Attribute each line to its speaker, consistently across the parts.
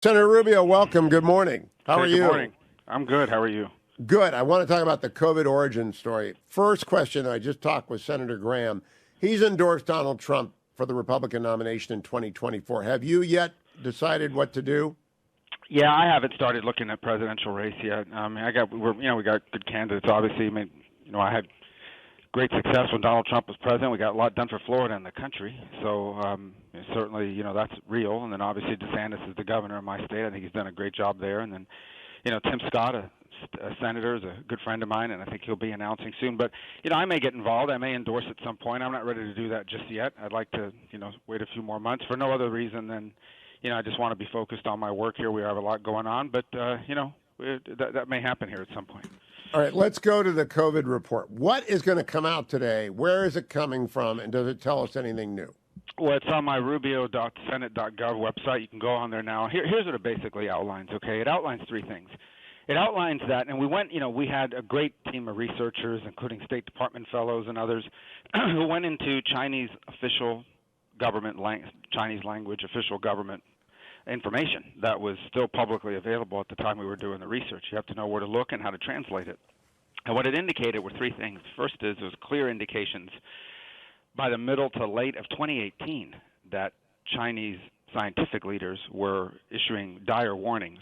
Speaker 1: Senator Rubio, welcome. Good morning. How are you?
Speaker 2: Good morning. I'm good. How are you?
Speaker 1: Good. I want to talk about the COVID origin story. First question, I just talked with Senator Graham. He's endorsed Donald Trump for the Republican nomination in 2024. Have you yet decided what to do?
Speaker 2: Yeah, I haven't started looking at presidential race yet. We got good candidates. Obviously, I had great success when Donald Trump was president. We got a lot done for Florida and the country. So certainly, that's real. And then obviously DeSantis is the governor of my state. I think he's done a great job there. And then, Tim Scott, a senator, is a good friend of mine, and I think he'll be announcing soon. But, I may get involved. I may endorse at some point. I'm not ready to do that just yet. I'd like to, wait a few more months for no other reason than, I just want to be focused on my work here. We have a lot going on, but, that may happen here at some point.
Speaker 1: All right, let's go to the COVID report. What is going to come out today? Where is it coming from? And does it tell us anything new?
Speaker 2: Well, it's on my rubio.senate.gov website. You can go on there now. Here's what it basically outlines, okay? It outlines three things. It outlines that, and we had a great team of researchers, including State Department fellows and others, who went into Chinese official government, Chinese language official government information that was still publicly available at the time we were doing the research. You have to know where to look and how to translate it. And what it indicated were three things. First is there was clear indications by the middle to late of 2018 that Chinese scientific leaders were issuing dire warnings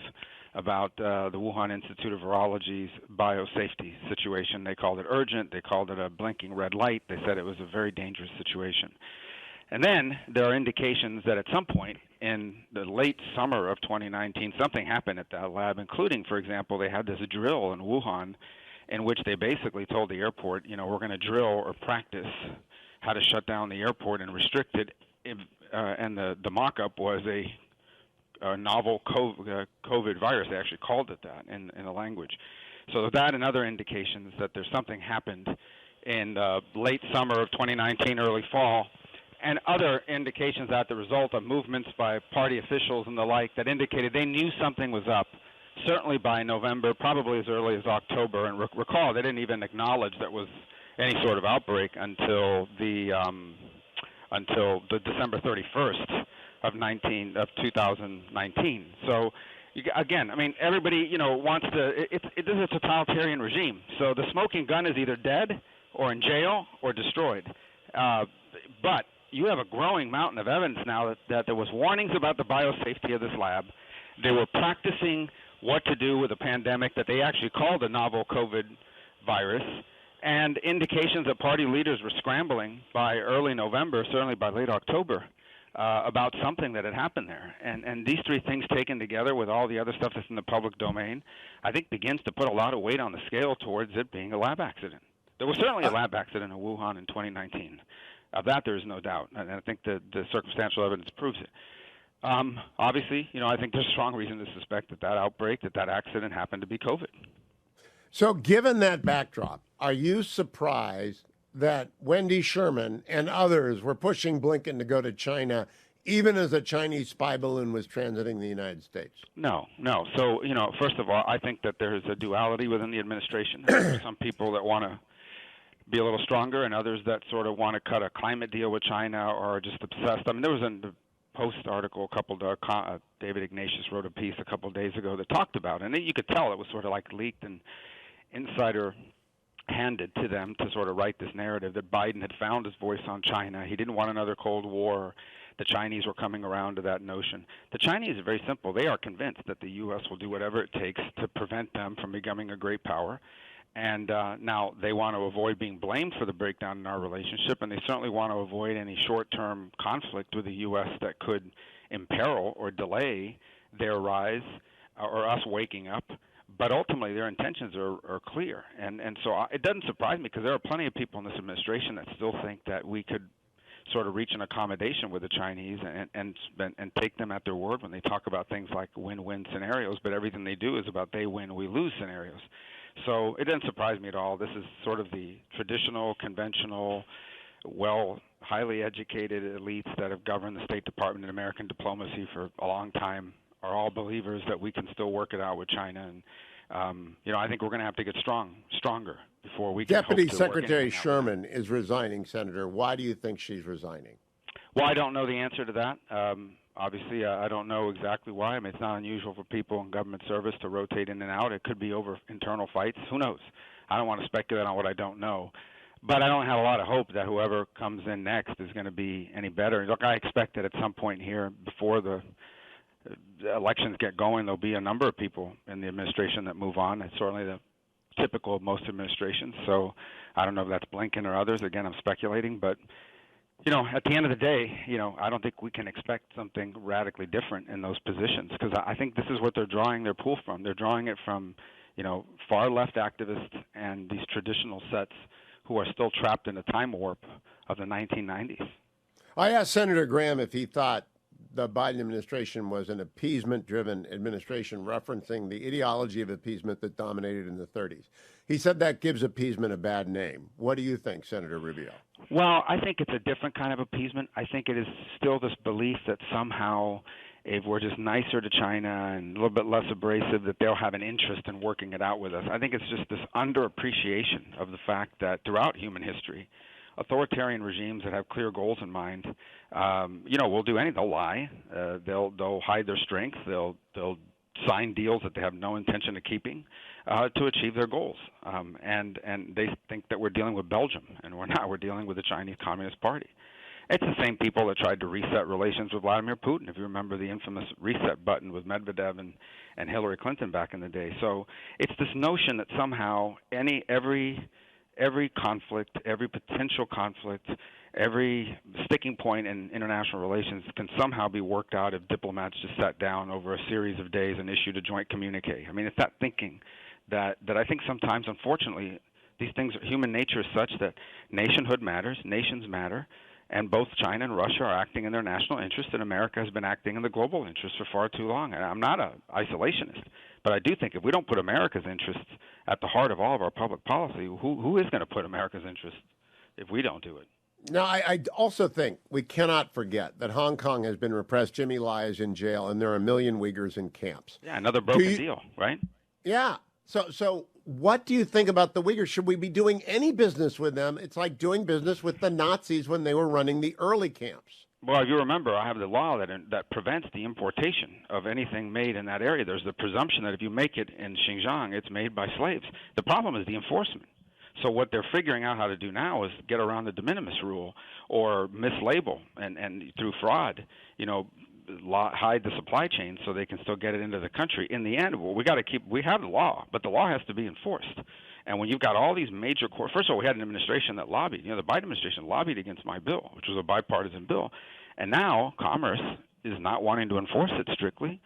Speaker 2: about the Wuhan Institute of Virology's biosafety situation. They called it urgent. They called it a blinking red light. They said it was a very dangerous situation. And then there are indications that at some point in the late summer of 2019, something happened at that lab, including, for example, they had this drill in Wuhan in which they basically told the airport, we're going to drill or practice how to shut down the airport and restrict it. And the mock-up was a novel COVID virus. They actually called it that in the language. So that and other indications that there's something happened in the late summer of 2019, early fall, and other indications that the result of movements by party officials and the like that indicated they knew something was up, certainly by November, probably as early as October. And recall, they didn't even acknowledge there was any sort of outbreak until the December 31st of 2019. So again, everybody wants to. It is a totalitarian regime. So the smoking gun is either dead or in jail or destroyed. But you have a growing mountain of evidence now that there was warnings about the biosafety of this lab. They were practicing what to do with a pandemic that they actually called a novel COVID virus, and indications that party leaders were scrambling by early November, certainly by late October, about something that had happened there. And these three things taken together with all the other stuff that's in the public domain, I think begins to put a lot of weight on the scale towards it being a lab accident. There was certainly a lab accident in Wuhan in 2019. Of that, there is no doubt, and I think the circumstantial evidence proves it. Obviously, I think there's strong reason to suspect that outbreak, that accident happened to be COVID.
Speaker 1: So given that backdrop, are you surprised that Wendy Sherman and others were pushing Blinken to go to China, even as a Chinese spy balloon was transiting the United States?
Speaker 2: No. So, first of all, I think that there is a duality within the administration. There are some people that want to be a little stronger, and others that sort of want to cut a climate deal with China or are just obsessed. There was a Post article, David Ignatius wrote a piece a couple of days ago that talked about it, and you could tell it was sort of like leaked and insider handed to them to sort of write this narrative that Biden had found his voice on China. He didn't want another Cold War. The Chinese were coming around to that notion. The Chinese are very simple. They are convinced that the U.S. will do whatever it takes to prevent them from becoming a great power. And now they want to avoid being blamed for the breakdown in our relationship, and they certainly want to avoid any short-term conflict with the U.S. that could imperil or delay their rise or us waking up. But ultimately, their intentions are clear. And so it doesn't surprise me, because there are plenty of people in this administration that still think that we could sort of reach an accommodation with the Chinese and take them at their word when they talk about things like win-win scenarios, but everything they do is about they win, we lose scenarios. So it doesn't surprise me at all. This is sort of the traditional, conventional, highly educated elites that have governed the State Department and American diplomacy for a long time are all believers that we can still work it out with China. And, I think we're going to have to get stronger before we can
Speaker 1: Deputy
Speaker 2: hope to
Speaker 1: Secretary Sherman is resigning, Senator. Why do you think she's resigning?
Speaker 2: Well, I don't know the answer to that. Obviously, I don't know exactly why. I mean, it's not unusual for people in government service to rotate in and out. It could be over internal fights. Who knows? I don't want to speculate on what I don't know. But I don't have a lot of hope that whoever comes in next is going to be any better. Look, I expect that at some point here, before the elections get going, there'll be a number of people in the administration that move on. It's certainly the typical of most administrations. So I don't know if that's Blinken or others. Again, I'm speculating. But, at the end of the day, I don't think we can expect something radically different in those positions, because I think this is what they're drawing their pool from. They're drawing it from, far left activists and these traditional sets who are still trapped in a time warp of the 1990s.
Speaker 1: I asked Senator Graham if he thought the Biden administration was an appeasement-driven administration, referencing the ideology of appeasement that dominated in the 30s. He said that gives appeasement a bad name. What do you think, Senator Rubio?
Speaker 2: Well, I think it's a different kind of appeasement. I think it is still this belief that somehow if we're just nicer to China and a little bit less abrasive, that they'll have an interest in working it out with us. I think it's just this underappreciation of the fact that throughout human history, authoritarian regimes that have clear goals in mind, will do anything. They'll lie. They'll hide their strength. They'll sign deals that they have no intention of keeping to achieve their goals. And they think that we're dealing with Belgium, and we're not. We're dealing with the Chinese Communist Party. It's the same people that tried to reset relations with Vladimir Putin, if you remember the infamous reset button with Medvedev and Hillary Clinton back in the day. So it's this notion that somehow every conflict, every potential conflict, every sticking point in international relations can somehow be worked out if diplomats just sat down over a series of days and issued a joint communique. I mean, it's that thinking that I think sometimes, unfortunately, these things, human nature is such that nationhood matters, nations matter, and both China and Russia are acting in their national interest, and America has been acting in the global interest for far too long. And I'm not an isolationist, but I do think if we don't put America's interests at the heart of all of our public policy, who is going to put America's interests if we don't do it?
Speaker 1: Now, I also think we cannot forget that Hong Kong has been repressed. Jimmy Lai is in jail, and there are 1 million Uyghurs in camps.
Speaker 2: Yeah, another broken deal, right?
Speaker 1: Yeah. So what do you think about the Uyghurs? Should we be doing any business with them? It's like doing business with the Nazis when they were running the early camps.
Speaker 2: Well, if you remember, I have the law that prevents the importation of anything made in that area. There's the presumption that if you make it in Xinjiang, it's made by slaves. The problem is the enforcement. So what they're figuring out how to do now is get around the de minimis rule or mislabel and through fraud, hide the supply chain so they can still get it into the country. In the end, we have the law, but the law has to be enforced. And when you've got all these major first of all, we had an administration that lobbied. The Biden administration lobbied against my bill, which was a bipartisan bill. And now Commerce is not wanting to enforce it strictly.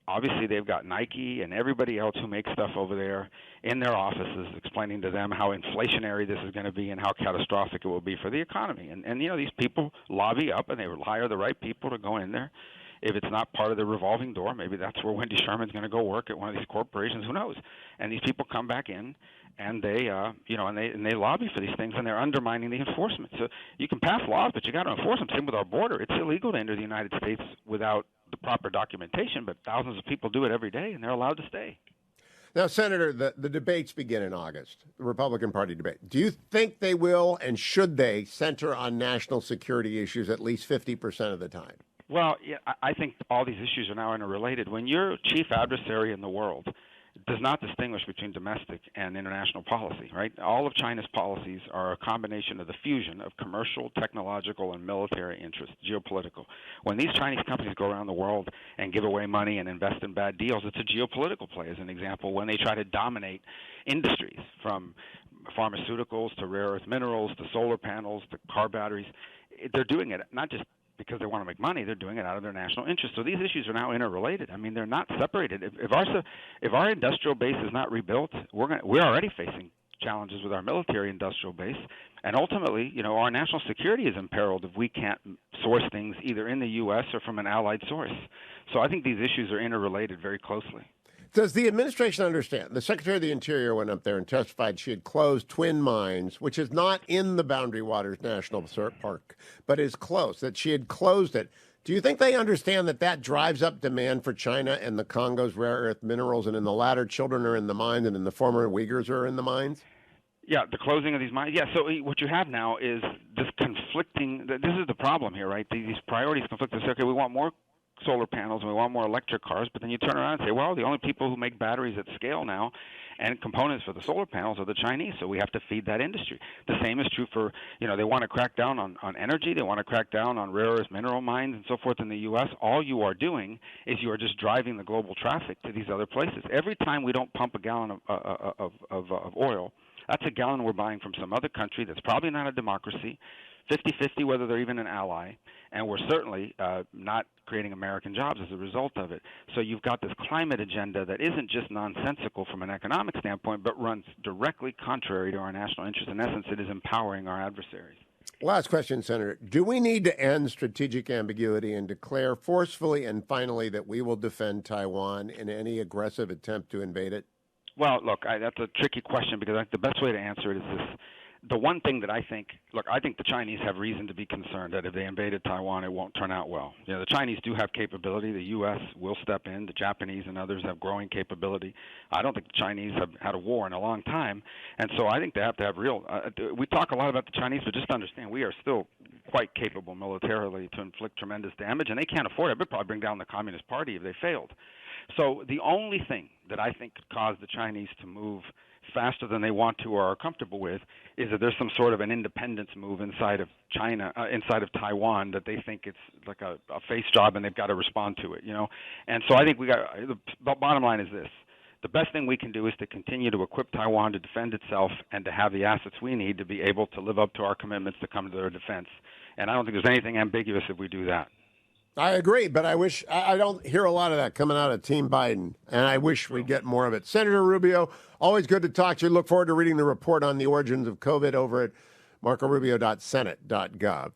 Speaker 2: Obviously, they've got Nike and everybody else who makes stuff over there in their offices explaining to them how inflationary this is going to be and how catastrophic it will be for the economy. And these people lobby up, and they hire the right people to go in there. If it's not part of the revolving door, maybe that's where Wendy Sherman's going to go work at one of these corporations. Who knows? And these people come back in, and they lobby for these things, and they're undermining the enforcement. So you can pass laws, but you got to enforce them. Same with our border. It's illegal to enter the United States without the proper documentation, but thousands of people do it every day, and they're allowed to stay.
Speaker 1: Now, Senator, the debates begin in August, the Republican Party debate. Do you think they will, and should they, center on national security issues at least 50% of the time?
Speaker 2: Well, yeah, I think all these issues are now interrelated. When your chief adversary in the world does not distinguish between domestic and international policy, right? All of China's policies are a combination of the fusion of commercial, technological, and military interests, geopolitical. When these Chinese companies go around the world and give away money and invest in bad deals, it's a geopolitical play, as an example, when they try to dominate industries from pharmaceuticals to rare earth minerals to solar panels to car batteries. They're doing it not just because they want to make money, they're doing it out of their national interest. So these issues are now interrelated. I mean, they're not separated. If our industrial base is not rebuilt, we're already facing challenges with our military industrial base, and ultimately, our national security is imperiled if we can't source things either in the U.S. or from an allied source. So I think these issues are interrelated very closely.
Speaker 1: Does the administration understand? The Secretary of the Interior went up there and testified she had closed Twin Mines, which is not in the Boundary Waters National Park, but is close, that she had closed it. Do you think they understand that drives up demand for China and the Congo's rare earth minerals, and in the latter, children are in the mines, and in the former, Uyghurs are in the mines?
Speaker 2: Yeah, the closing of these mines. Yeah, so what you have now is this conflicting – this is the problem here, right? These priorities conflict. They say, okay, we want more solar panels and we want more electric cars, but then you turn around and say, well, the only people who make batteries at scale now and components for the solar panels are the Chinese, so we have to feed that industry. The same is true for, they want to crack down on energy, they want to crack down on rare earth mineral mines and so forth in the U.S. All you are doing is you are just driving the global traffic to these other places. Every time we don't pump a gallon of oil, that's a gallon we're buying from some other country that's probably not a democracy, 50-50 whether they're even an ally, and we're certainly not creating American jobs as a result of it. So you've got this climate agenda that isn't just nonsensical from an economic standpoint, but runs directly contrary to our national interest. In essence, it is empowering our adversaries.
Speaker 1: Last question, Senator. Do we need to end strategic ambiguity and declare forcefully and finally that we will defend Taiwan in any aggressive attempt to invade it?
Speaker 2: Well, look, that's a tricky question because I think the best way to answer it is this. The one thing that I think the Chinese have reason to be concerned that if they invaded Taiwan, it won't turn out well. The Chinese do have capability. The U.S. will step in. The Japanese and others have growing capability. I don't think the Chinese have had a war in a long time. And so I think they have to have real we talk a lot about the Chinese, but just understand we are still quite capable militarily to inflict tremendous damage, and they can't afford it. It would probably bring down the Communist Party if they failed. So the only thing that I think could cause the Chinese to move faster than they want to or are comfortable with is that there's some sort of an independence move inside of China, inside of Taiwan, that they think it's like a face job and they've got to respond to it, And so I think the bottom line is this. The best thing we can do is to continue to equip Taiwan to defend itself and to have the assets we need to be able to live up to our commitments to come to their defense. And I don't think there's anything ambiguous if we do that.
Speaker 1: I agree, but I don't hear a lot of that coming out of Team Biden, and I wish we'd get more of it. Senator Rubio, always good to talk to you. Look forward to reading the report on the origins of COVID over at marcorubio.senate.gov.